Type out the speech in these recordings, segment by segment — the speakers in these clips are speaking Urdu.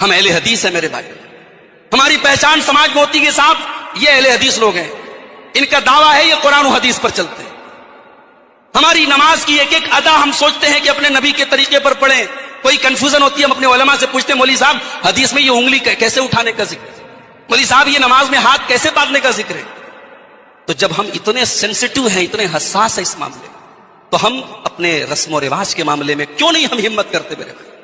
ہم اہل حدیث ہیں میرے بھائی. ہماری پہچان سماج میں ہوتی ہے صاحب یہ اہل حدیث لوگ ہیں. ان کا دعویٰ ہے یہ قرآن و حدیث پر چلتے ہیں. ہماری نماز کی ایک ایک ادا ہم سوچتے ہیں کہ اپنے نبی کے طریقے پر پڑھیں. کوئی کنفیوژن ہوتی ہے ہم اپنے علماء سے پوچھتے ہیں مولوی صاحب حدیث میں یہ انگلی کیسے اٹھانے کا ذکر ہے, مولوی صاحب یہ نماز میں ہاتھ کیسے باندھنے کا ذکر ہے. تو جب ہم اتنے سینسیٹیو ہیں, اتنے حساس ہیں اس معاملے میں, تو ہم اپنے رسم و رواج کے معاملے میں کیوں نہیں ہم ہمت کرتے میرے بھائی؟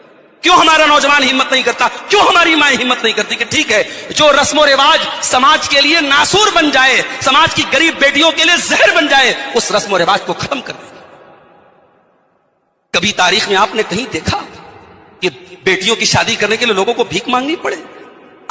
کیوں ہمارا نوجوان ہمت نہیں کرتا؟ کیوں ہماری مائیں ہمت نہیں کرتی کہ ٹھیک ہے جو رسم و رواج سماج کے لیے ناسور بن جائے, سماج کی غریب بیٹیوں کے لیے زہر بن جائے, اس رسم و رواج کو ختم کر دیں. کبھی تاریخ میں آپ نے کہیں دیکھا کہ بیٹیوں کی شادی کرنے کے لیے لوگوں کو بھیک مانگنی پڑے؟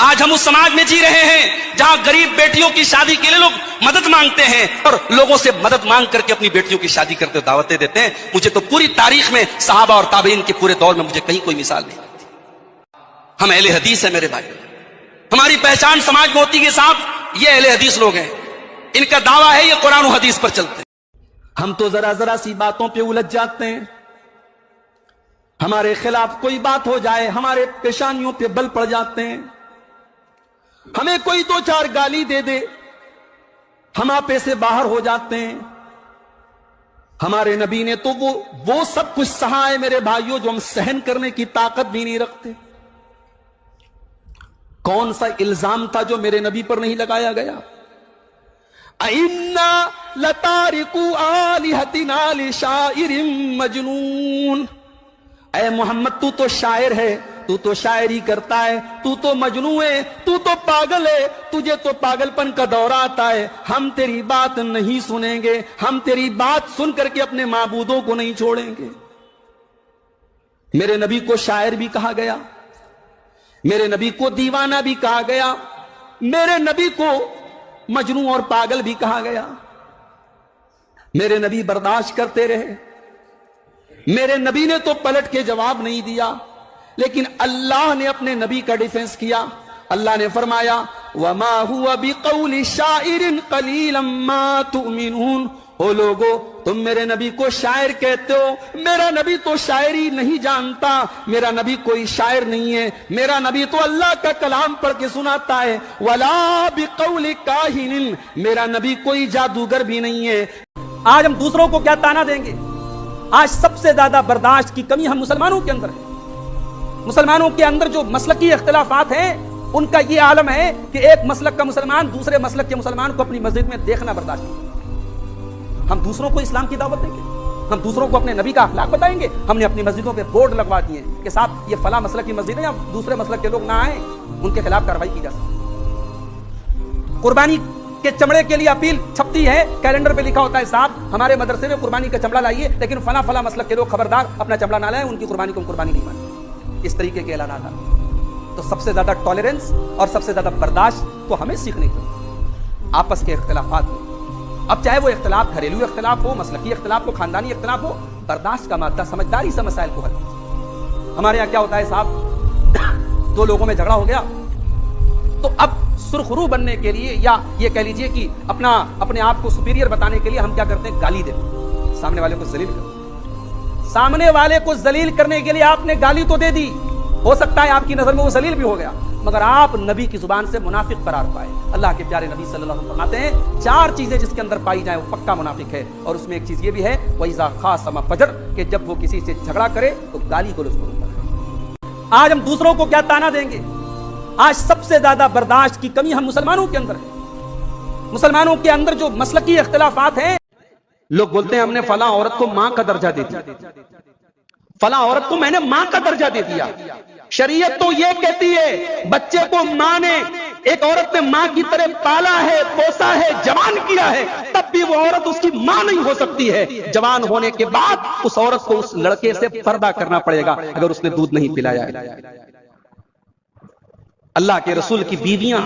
آج ہم اس سماج میں جی رہے ہیں جہاں غریب بیٹیوں کی شادی کے لیے لوگ مدد مانگتے ہیں اور لوگوں سے مدد مانگ کر کے اپنی بیٹیوں کی شادی کرتے ہوئے دعوتیں دیتے ہیں. مجھے تو پوری تاریخ میں صحابہ اور تابعین کے پورے دور میں مجھے کہیں کوئی مثال نہیں ملتی. ہم اہل حدیث ہیں میرے بھائی. ہماری پہچان سماج میں ہوتی ہے صاحب یہ اہل حدیث لوگ ہیں. ان کا دعویٰ ہے یہ قرآن و حدیث پر چلتے ہیں. ہم تو ذرا ذرا سی باتوں پہ الجھ جاتے ہیں. ہمارے خلاف کوئی بات ہو جائے ہمارے پیشانیوں پہ بل پڑ جاتے ہیں. ہمیں کوئی دو چار گالی دے دے ہم آپے سے باہر ہو جاتے ہیں. ہمارے نبی نے تو وہ سب کچھ سہا ہے میرے بھائیوں جو ہم سہن کرنے کی طاقت بھی نہیں رکھتے. کون سا الزام تھا جو میرے نبی پر نہیں لگایا گیا؟ اِنَّا لَتَارِكُ آلِهَتِنَا لِشَاعِرٍ مَجْنُونَ. اے محمد تو تو شاعر ہے, تو تو شاعری کرتا ہے, تو تو مجنون ہے, تو تو پاگل ہے, تجھے تو پاگل پن کا دورہ آتا ہے. ہم تیری بات نہیں سنیں گے, ہم تیری بات سن کر کے اپنے معبودوں کو نہیں چھوڑیں گے. میرے نبی کو شاعر بھی کہا گیا, میرے نبی کو دیوانہ بھی کہا گیا, میرے نبی کو مجنون اور پاگل بھی کہا گیا. میرے نبی برداشت کرتے رہے. میرے نبی نے تو پلٹ کے جواب نہیں دیا, لیکن اللہ نے اپنے نبی کا ڈیفنس کیا. اللہ نے فرمایا وَمَا هُوَ بِقَوْلِ شَاعِرٍ قَلِيلًا مَا تُؤْمِنُونَ. او لوگو تم میرے نبی کو شاعر کہتے ہو, میرا نبی تو شاعری نہیں جانتا, میرا نبی کوئی شاعر نہیں ہے, میرا نبی تو اللہ کا کلام پڑھ کے سناتا ہے. وَلَا بِقَوْلِ كَاهِنٍ. میرا نبی کوئی جادوگر بھی نہیں ہے. آج ہم دوسروں کو کیا تانا دیں گے؟ آج سب سے زیادہ برداشت کی کمی ہم مسلمانوں کے اندر ہے. مسلمانوں کے اندر جو مسلکی اختلافات ہیں ان کا یہ عالم ہے کہ ایک مسلک کا مسلمان دوسرے مسلک کے مسلمان کو اپنی مسجد میں دیکھنا برداشت نہیں. ہم دوسروں کو اسلام کی دعوت دیں گے, ہم دوسروں کو اپنے نبی کا اخلاق بتائیں گے. ہم نے اپنی مسجدوں پہ بورڈ لگوا دیے کہ صاحب یہ فلاں مسلک کی مسجد ہے, یا دوسرے مسلک کے لوگ نہ آئیں, ان کے خلاف کارروائی کی جا سکتی. قربانی کے چمڑے کے لیے اپیل چھپتی ہے, کیلنڈر پہ لکھا ہوتا ہے صاحب ہمارے مدرسے میں قربانی کا چمڑا لائیے, لیکن فلاں فلاں مسلک کے لوگ خبردار اپنا چمڑا نہ لائیں, ان کی قربانی کو ہم قربانی نہیں مانیں. اس طریقے کے اعلانات آتے. تو سب سے زیادہ ٹالرنس اور سب سے زیادہ برداشت تو ہمیں سیکھنی چاہیے آپس کے اختلافات میں. اب چاہے وہ اختلاف گھریلو اختلاف ہو, مسلکی اختلاف ہو, خاندانی اختلاف ہو, برداشت کا مادہ سمجھداری سے مسائل کو حل کیجیے. ہمارے یہاں کیا ہوتا ہے صاحب, دو لوگوں میں جھگڑا ہو گیا تو اب سرخرو بننے کے لیے یا یہ کہہ لیجئے کہ اپنے آپ کو سپیریئر بتانے کے لیے ہم کیا کرتے ہیں, گالی دیتے ہیں, سامنے والے کو ذلیل کرتے ہیں. سامنے والے کو ذلیل کرنے کے لیے آپ نے گالی تو دے دی, ہو سکتا ہے آپ کی نظر میں وہ ذلیل بھی ہو گیا, مگر آپ نبی کی زبان سے منافق قرار پائے. اللہ کے پیارے نبی صلی اللہ علیہ وسلم فرماتے ہیں چار چیزیں جس کے اندر پائی جائیں وہ پکا منافق ہے, اور اس میں ایک چیز یہ بھی ہے وَإِذَا خَاصَمَ فَجَرَ, کہ جب وہ کسی سے جھگڑا کرے تو گالی گلوچ کرے. آج ہم دوسروں کو کیا تانا دیں گے؟ آج سب سے زیادہ برداشت کی کمی ہم مسلمانوں کے اندر ہے. مسلمانوں کے اندر جو مسلکی اختلافات ہیں, لوگ بولتے ہیں ہم نے فلاں عورت کو ماں کا درجہ دے دیا, فلاں عورت کو میں نے ماں کا درجہ دے دیا. شریعت تو یہ کہتی ہے بچے کو ماں نے, ایک عورت نے ماں کی طرح پالا ہے, پوسا ہے, جوان کیا ہے, تب بھی وہ عورت اس کی ماں نہیں ہو سکتی ہے. جوان ہونے کے بعد اس عورت کو اس لڑکے سے پردہ کرنا پڑے گا اگر اس نے دودھ نہیں پلایا ہے. اللہ کے رسول کی بیویاں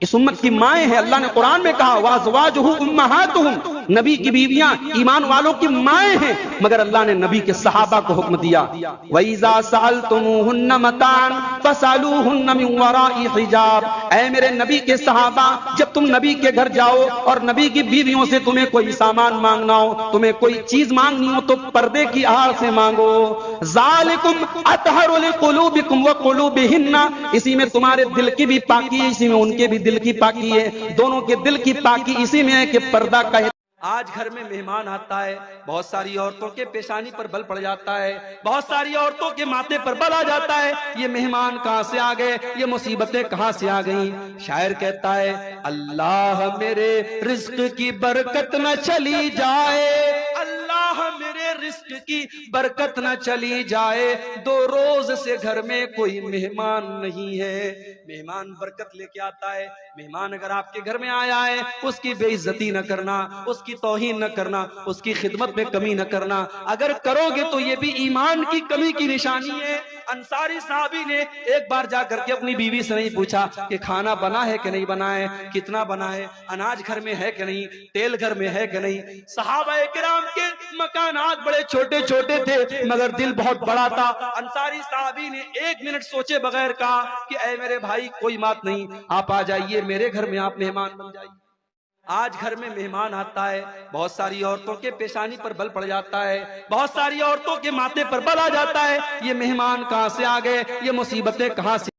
اس امت کی مائیں ہیں. اللہ نے قرآن میں کہا وَأَزْوَاجُهُ أُمَّهَاتُهُمْ, نبی کی بیویاں ایمان والوں کی مائیں ہیں، مگر اللہ نے نبی کے صحابہ کو حکم دیا وَإِذَا سَأَلْتُمُوهُنَّ مَتَاعًا فَاسْأَلُوهُنَّ مِنْ وَرَاءِ حِجَابٍ، اے میرے نبی کے صحابہ جب تم نبی کے گھر جاؤ اور نبی کی بیویوں سے تمہیں کوئی سامان مانگنا ہو، تمہیں کوئی چیز مانگنی ہو تو پردے کی آڑ سے مانگو، ذالکم اطہر لقلوبکم وقلوبہن، اسی میں تمہارے دل کی بھی پاکی ہے، اسی میں ان کے بھی دل کی پاکی ہے، دونوں کے دل کی پاکی اسی میں ہے کہ پردہ کا آج گھر میں مہمان آتا ہے، بہت ساری عورتوں کے پیشانی پر بل پڑ جاتا ہے، بہت ساری عورتوں کے ماتھے پر بل آ جاتا ہے، یہ مہمان کہاں سے آ گئے، یہ مصیبتیں کہاں سے آ گئیں۔ شاعر کہتا ہے اللہ میرے رزق کی برکت نہ چلی جائے، اللہ میرے رزق کی برکت نہ چلی جائے، 2 روز سے گھر میں کوئی مہمان نہیں ہے۔ مہمان برکت لے کے آتا ہے، مہمان اگر آپ کے گھر میں آیا ہے اس کی بے عزتی نہ کرنا، اس کی توہین نہ کرنا، اس کی خدمت میں کمی نہ کرنا، اگر کرو گے تو یہ بھی ایمان کی کمی کی نشانی ہے۔ انصاری صحابی نے ایک بار جا کر کے اپنی بیوی سے نہیں پوچھا کہ کھانا بنا ہے کہ نہیں بنا ہے، کتنا بنا ہے، اناج گھر میں ہے کہ نہیں، تیل گھر میں ہے کہ نہیں۔ صحابہ کرام کے مکانات بڑے چھوٹے چھوٹے تھے مگر دل بہت بڑا تھا۔ انصاری صحابی نے 1 منٹ سوچے بغیر کہا کہ اے میرے بھائی کوئی بات نہیں، آپ آ جائیے میرے گھر میں، آپ مہمان بن جائیے۔ آج گھر میں مہمان آتا ہے، بہت ساری عورتوں کے پیشانی پر بل پڑ جاتا ہے، بہت ساری عورتوں کے ماتھے پر بل آ جاتا ہے، یہ مہمان کہاں سے آ گئے، یہ مصیبتیں کہاں سے